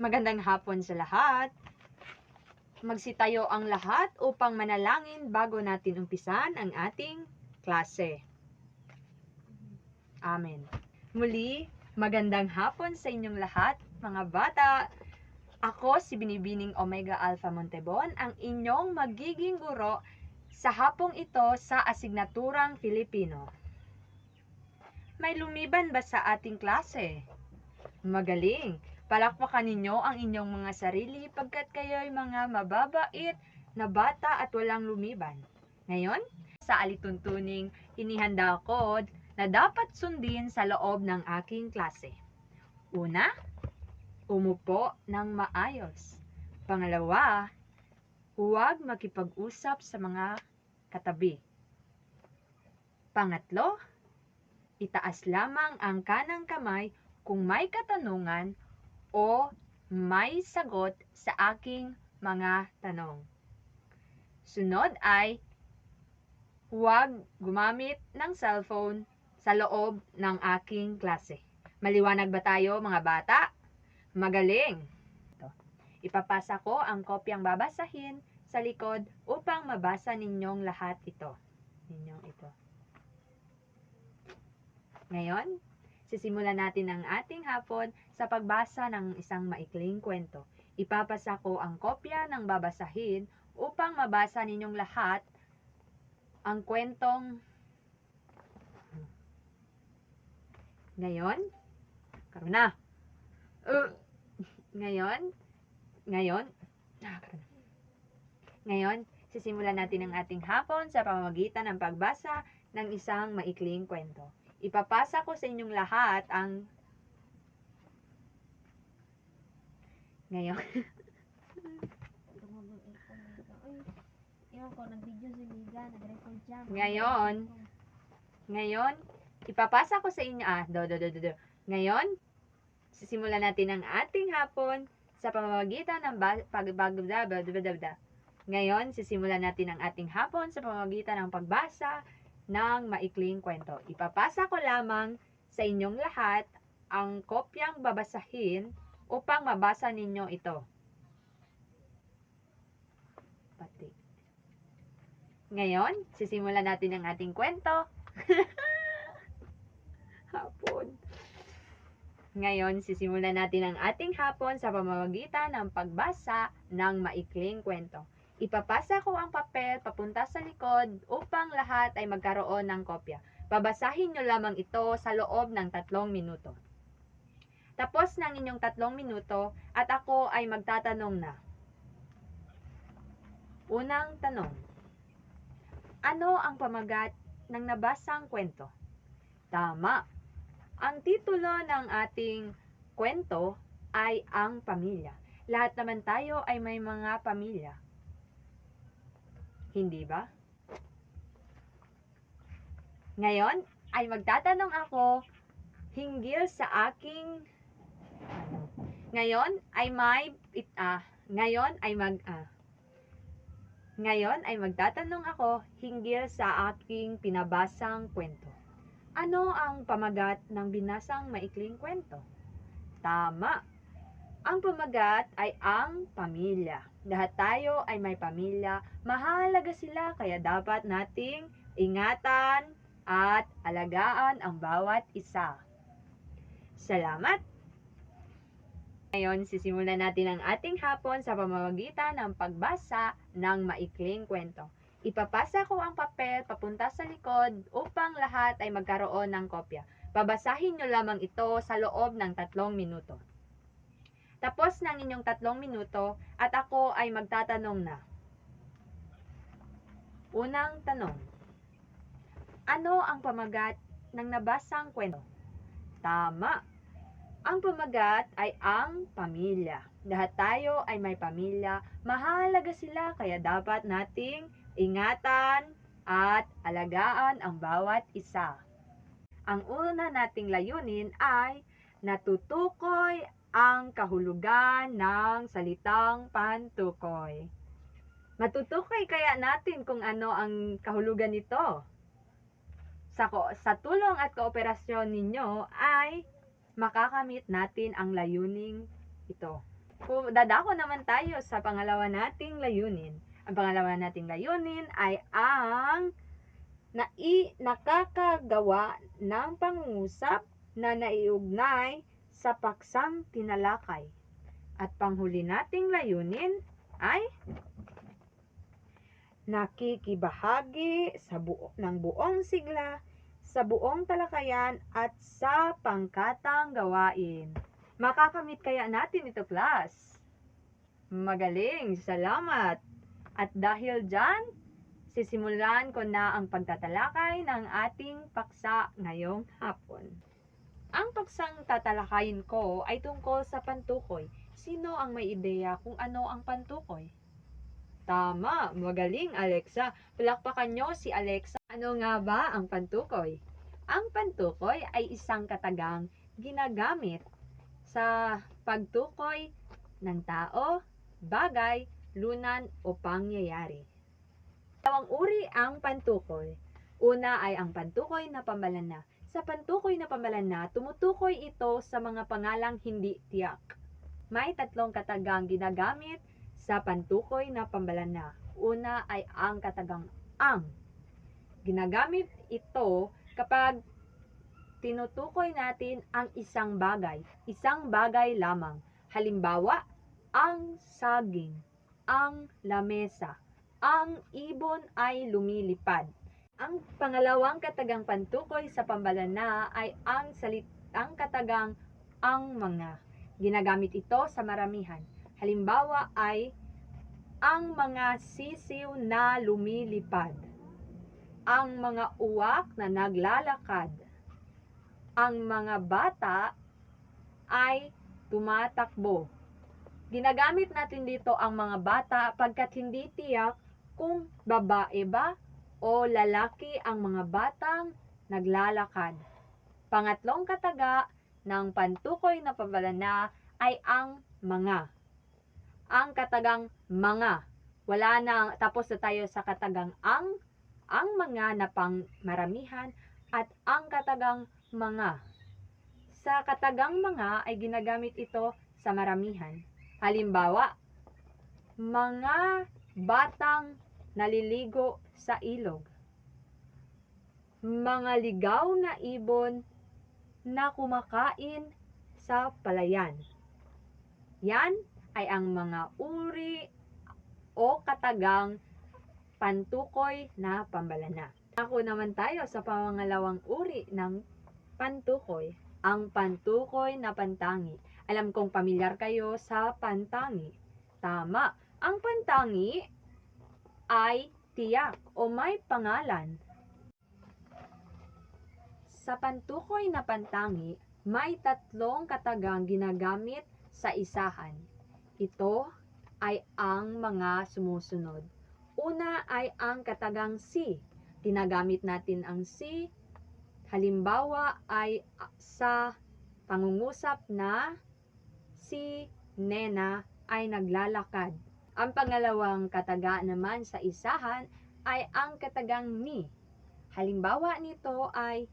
Magandang hapon sa lahat. Magsitayo ang lahat upang manalangin bago natin umpisan ang ating klase. Amen. Muli, magandang hapon sa inyong lahat, mga bata. Ako si Binibining Omega Alpha Montebon, ang inyong magiging guro sa hapong ito sa asignaturang Filipino. May lumiban ba sa ating klase? Magaling! Palakpakan ninyo ang inyong mga sarili pagkat kayo'y mga mababait na bata at walang lumiban. Ngayon, sa alituntuning inihanda ko na dapat sundin sa loob ng aking klase. Una, umupo ng maayos. Pangalawa, huwag makipag-usap sa mga katabi. Pangatlo, itaas lamang ang kanang kamay kung may katanungan o may sagot sa aking mga tanong. Sunod ay huwag gumamit ng cellphone sa loob ng aking klase. Maliwanag ba tayo, mga bata? Magaling! Ipapasa ko ang kopyang babasahin sa likod upang mabasa ninyong lahat ito. Ngayon, sisimulan natin ang ating hapon sa pagbasa ng isang maikling kwento. Ipapasa ko ang kopya ng babasahin upang mabasa ninyong lahat ang kwentong ngayon. Karoon na. Ngayon, sisimulan natin ang ating hapon sa pamamagitan ng pagbasa ng isang maikling kwento. Ipapasa ko sa inyong lahat ang ngayon. Ngayon, ipapasa ko sa inyo Ngayon, sisimulan natin ang ating hapon sa pamamagitan ng Ngayon, sisimulan natin ang ating hapon sa pamamagitan ng pagbasa ng maikling kwento. Ipapasa ko lamang sa inyong lahat ang kopyang babasahin upang mabasa ninyo ito. Ngayon, sisimulan natin ang ating kwento. Hapon. Ngayon, sisimulan natin ang ating hapon sa pamamagitan ng pagbasa ng maikling kwento. Ipapasa ko ang papel papunta sa likod upang lahat ay magkaroon ng kopya. Babasahin nyo lamang ito sa loob ng 3 minuto. Tapos ng inyong 3 minuto at ako ay magtatanong na. Unang tanong. Ano ang pamagat ng nabasang kwento? Tama. Ang titulo ng ating kwento ay ang pamilya. Lahat naman tayo ay may mga pamilya. Hindi ba? Ngayon ay magtatanong ako hinggil sa aking Ngayon ay magtatanong ako hinggil sa aking pinabasang kwento. Ano ang pamagat ng binasang maikling kwento? Tama. Ang pamagat ay ang pamilya. Lahat tayo ay may pamilya. Mahalaga sila kaya dapat nating ingatan at alagaan ang bawat isa. Salamat! Ngayon, sisimulan natin ang ating hapon sa pamamagitan ng pagbasa ng maikling kwento. Ipapasa ko ang papel papunta sa likod upang lahat ay magkaroon ng kopya. Babasahin nyo lamang ito sa loob ng 3 minuto. Tapos ng inyong 3 minuto at ako ay magtatanong na. Unang tanong. Ano ang pamagat ng nabasang kwento? Tama. Ang pamagat ay ang pamilya. Lahat tayo ay may pamilya. Mahalaga sila kaya dapat nating ingatan at alagaan ang bawat isa. Ang una nating layunin ay natutukoy ang kahulugan ng salitang pantukoy. Matutukoy kaya natin kung ano ang kahulugan nito. Sa tulong at kooperasyon ninyo ay makakamit natin ang layuning ito. Dadako naman tayo sa pangalawa nating layunin. Ang pangalawa nating layunin ay ang nakakagawa ng pangungusap na naiugnay sa paksang tinalakay. At panghuli nating layunin ay nakikibahagi ng buong sigla, sa buong talakayan at sa pangkatang gawain. Makakamit kaya natin ito, class? Magaling, salamat! At dahil dyan, sisimulan ko na ang pagtatalakay ng ating paksa ngayong hapon. Ang paksang tatalakayin ko ay tungkol sa pantukoy. Sino ang may ideya kung ano ang pantukoy? Tama, magaling Alexa. Palakpakan nyo si Alexa. Ano nga ba ang pantukoy? Ang pantukoy ay isang katagang ginagamit sa pagtukoy ng tao, bagay, lunan o pangyayari. Dalawang uri ang pantukoy. Una ay ang pantukoy na pambalana. Sa pantukoy na pambalana, tumutukoy ito sa mga pangalang hindi tiyak. May tatlong katagang ginagamit sa pantukoy na pambalana. Una ay ang katagang ang. Ginagamit ito kapag tinutukoy natin ang isang bagay lamang. Halimbawa, ang saging, ang lamesa, ang ibon ay lumilipad. Ang pangalawang katagang pantukoy sa pambalana ay ang katagang ang mga. Ginagamit ito sa maramihan. Halimbawa ay ang mga sisiw na lumilipad, ang mga uwak na naglalakad, ang mga bata ay tumatakbo. Ginagamit natin dito ang mga bata pagkat hindi tiyak kung babae ba o lalaki ang mga batang naglalakad. Pangatlong kataga ng pantukoy na pambalana ay ang mga. Ang katagang mga. Wala na, tapos na tayo sa katagang ang mga na pang maramihan at ang katagang mga. Sa katagang mga ay ginagamit ito sa maramihan. Halimbawa, mga batang naliligo sa ilog. Mga ligaw na ibon na kumakain sa palayan. Yan ay ang mga uri o katagang pantukoy na pambalana. Ako naman tayo sa pangalawang uri ng pantukoy, ang pantukoy na pantangi. Alam kong pamilyar kayo sa pantangi. Tama, ang pantangi ay tiyak o may pangalan. Sa pantukoy na pantangi, may tatlong katagang ginagamit sa isahan. Ito ay ang mga sumusunod. Una ay ang katagang si. Ginagamit natin ang si. Halimbawa ay sa pangungusap na si Nena ay naglalakad. Ang pangalawang kataga naman sa isahan ay ang katagang ni. Halimbawa nito ay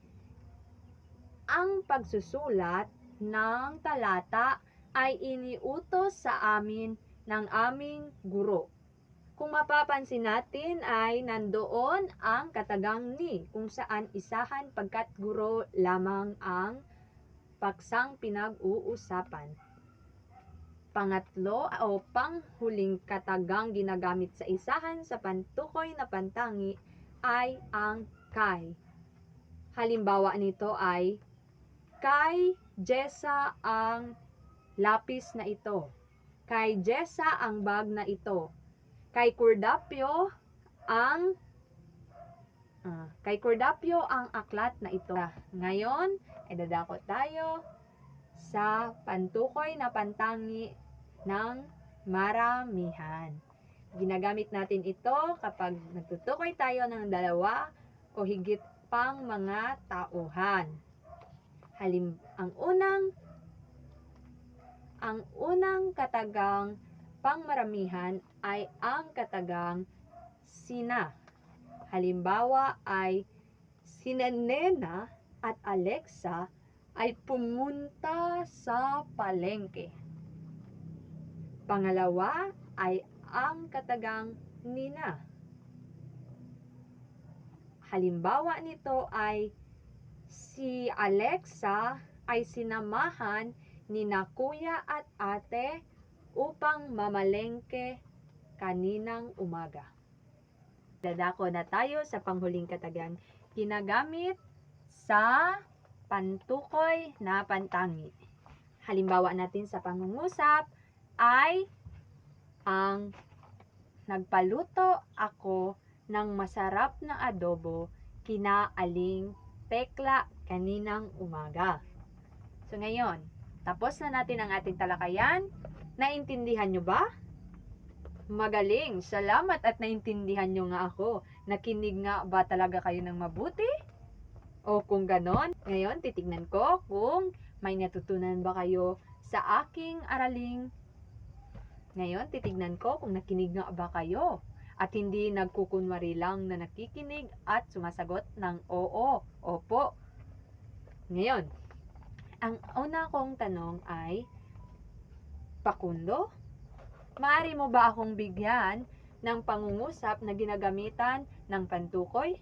ang pagsusulat ng talata ay iniutos sa amin ng aming guro. Kung mapapansin natin ay nandoon ang katagang ni kung saan isahan pagkat guro lamang ang paksang pinag-uusapan. Pangatlo o panghuling katagang ginagamit sa isahan sa pantukoy na pantangi ay ang kay. Halimbawa nito ay kay Jessa ang lapis na ito. Kay Jessa ang bag na ito. Kay Cordapio ang aklat na ito. Ngayon, dadako tayo sa pantukoy na pantangi ng maramihan. Ginagamit natin ito kapag nagtutukoy tayo ng dalawa o higit pang mga tauhan. Ang unang katagang pangmaramihan ay ang katagang sina. Halimbawa ay sina Nena at Alexa ay pumunta sa palengke. Pangalawa ay ang katagang nina. Halimbawa nito ay si Alexa ay sinamahan ni na kuya at ate upang mamalengke kaninang umaga. Dadako na tayo sa panghuling katagang ginagamit sa pantukoy na pantangi. Halimbawa natin sa pangungusap ay ang nagpaluto ako ng masarap na adobo kina Aling Tekla kaninang umaga. So ngayon, tapos na natin ang ating talakayan. Naintindihan nyo ba? Magaling! Salamat at naintindihan nyo nga ako. Nakinig nga ba talaga kayo ng mabuti? O kung ganon, ngayon titignan ko kung may natutunan ba kayo sa aking araling. Ngayon titignan ko kung nakinig nga ba kayo at hindi nagkukunwari lang na nakikinig at sumasagot ng oo, opo. Ngayon, ang una kong tanong ay, Pakundo, maaari mo ba akong bigyan ng pangungusap na ginagamitan ng pantukoy?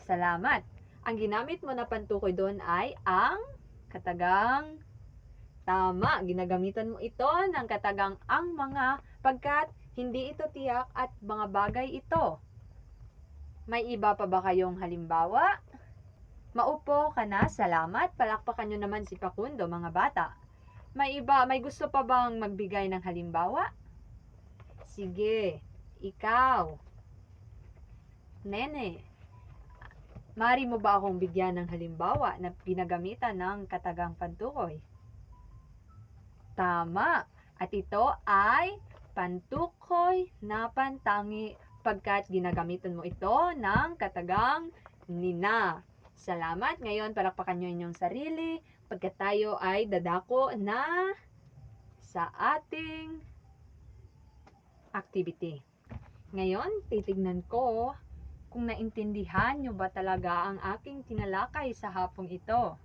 Salamat. Ang ginamit mo na pantukoy doon ay ang katagang tama. Ginagamitan mo ito ng katagang ang mga pagkat hindi ito tiyak at mga bagay ito. May iba pa ba kayong halimbawa? Maupo ka na, salamat. Palakpakan nyo naman si Pakundo, mga bata. May gusto pa bang magbigay ng halimbawa? Sige, ikaw. Nene, maaari mo ba akong bigyan ng halimbawa na ginagamitan ng katagang pantukoy? Tama. At ito ay pantukoy na pantangi pagkat ginagamitan mo ito ng katagang nina. Salamat. Ngayon, palakpakan nyo inyong sarili pagkat tayo ay dadako na sa ating activity. Ngayon, titignan ko kung naintindihan nyo ba talaga ang aking tinalakay sa hapong ito.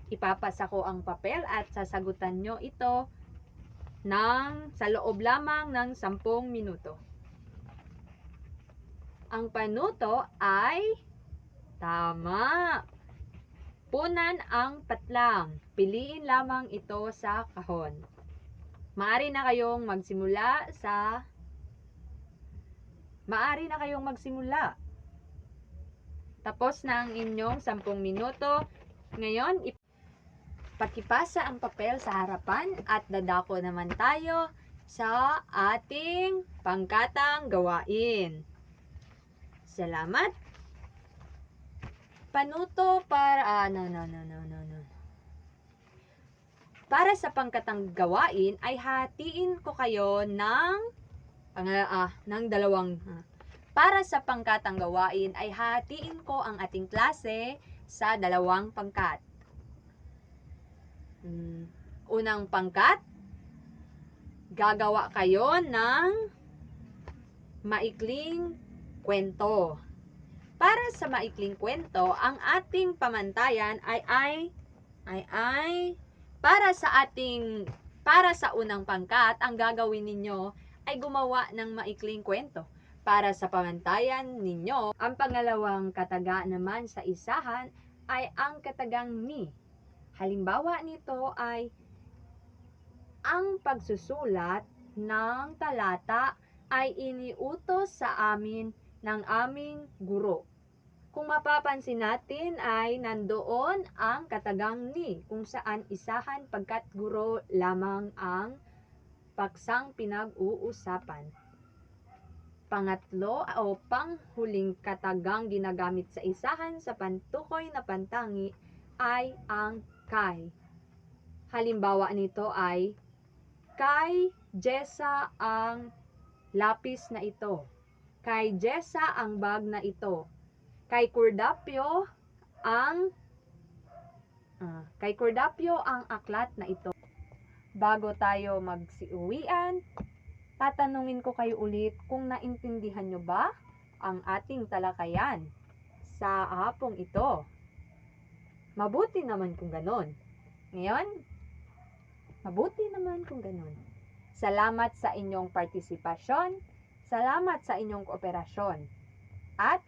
Ipapasa ko ang papel at sasagutan nyo ito sa loob lamang ng 10 minuto. Ang panuto ay tama. Punan ang patlang. Piliin lamang ito sa kahon. Maaari na kayong magsimula. Tapos na ang inyong 10 minuto. Ngayon, pakipasa ang papel sa harapan at dadako naman tayo sa ating pangkatang gawain. Salamat. Panuto para Para sa pangkatang gawain ay hatiin ko kayo ng dalawang Para sa pangkatang gawain ay hatiin ko ang ating klase sa dalawang pangkat. Unang pangkat, gagawa kayo ng maikling kwento. Para sa maikling kwento, ang ating pamantayan ay para sa unang pangkat, ang gagawin ninyo ay gumawa ng maikling kwento. Para sa pamantayan ninyo, ang pangalawang kataga naman sa isahan ay ang katagang ni. Halimbawa nito ay ang pagsusulat ng talata ay iniutos sa amin ng aming guro. Kung mapapansin natin ay nandoon ang katagang ni kung saan isahan pagkat guro lamang ang paksang pinag-uusapan. Pangatlo o panghuling katagang ginagamit sa isahan sa pantukoy na pantangi ay ang kay. Halimbawa nito ay, kay Jessa ang lapis na ito. Kay Jessa ang bag na ito. Kay Cordapio ang aklat na ito. Bago tayo magsiuwian, tatanungin ko kayo ulit kung naintindihan nyo ba ang ating talakayan sa hapong ito. Mabuti naman kung ganon. Ngayon, Mabuti naman kung ganun. Salamat sa inyong partisipasyon. Salamat sa inyong kooperasyon. At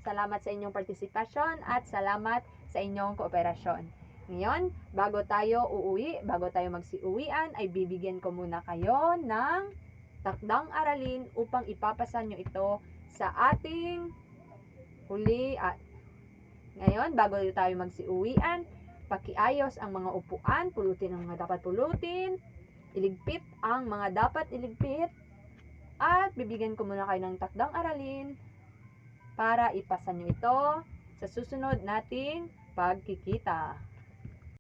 salamat sa inyong partisipasyon at salamat sa inyong kooperasyon. Ngayon, bago tayo magsiuwian, ay bibigyan ko muna kayo ng takdang aralin upang ipapasa nyo ito sa ating huli. Ngayon, bago tayo magsiuwian, pakiayos ang mga upuan, pulutin ang mga dapat pulutin, iligpit ang mga dapat iligpit, at bibigyan ko muna kayo ng takdang aralin para ipasa nyo ito sa susunod nating pagkikita.